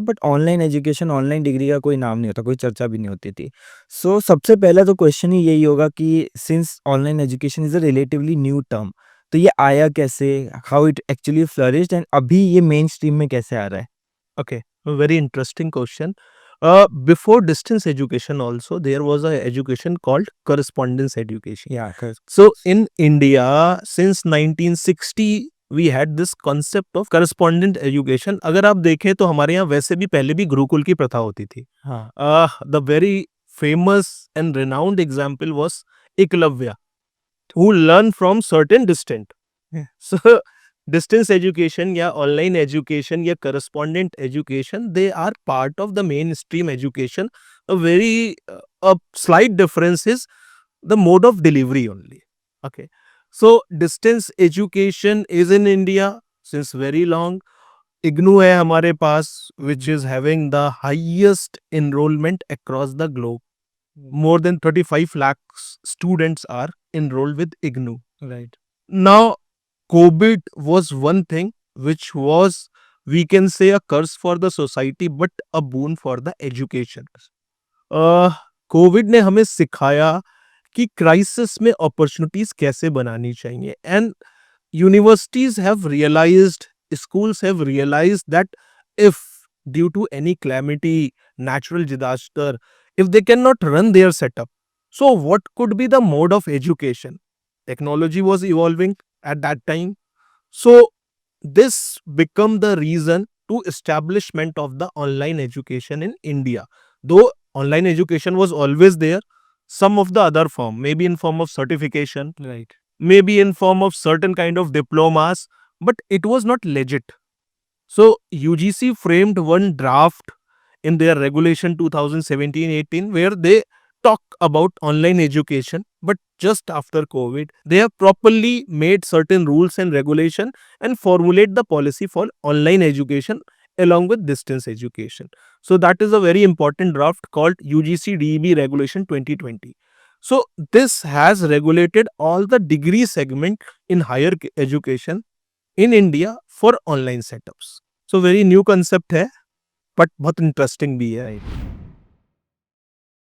But online education, online degree का कोई नाम नहीं होता, कोई चर्चा भी नहीं होती थी। सो सबसे पहला तो क्वेश्चन ही यही होगा कि since online education is a relatively new term, तो ये आया कैसे? How it actually flourished and अभी ये मेनस्ट्रीम में कैसे आ रहा है? Okay, a very interesting question. Before distance education, also there was a education called correspondence education. या कर So in India, since 1960, we had this concept of correspondent education. अगर आप देखें तो हमारे यहाँ वैसे भी पहले भी गुरुकुल की प्रथा होती थी. हाँ, The very famous and renowned example was Eklavya, who learned from certain distant. Yeah. So distance education या online education या correspondent education, they are part of the mainstream education. A slight difference is the mode of delivery only. Okay. So distance education is in India since very long. IGNOU है हमारे पास, which is having the highest enrollment across the globe. More than 35 lakhs students are enrolled with IGNOU. Right. Now, COVID was one thing which was, we can say, a curse for the society, but a boon for the education. Covid ने हमें सिखाया कि crisis में opportunities कैसे बनानी चाहिए, and universities have realized, schools have realized that if due to any calamity, natural disaster, if they cannot run their setup, so what could be the mode of education? Technology was evolving at that time. So this become the reason to establishment of the online education in India. Though online education was always there, some of the other form, maybe in form of certification, right. maybe in form of certain kind of diplomas, but it was not legit. So UGC framed one draft in their regulation 2017-18 where they talk about online education, but just after COVID they have properly made certain rules and regulation and formulate the policy for online education along with distance education. So that is a very important draft called UGC DEB regulation 2020. So this has regulated all the degree segment in higher education in India for online setups. So very new concept है, but बहुत interesting भी है.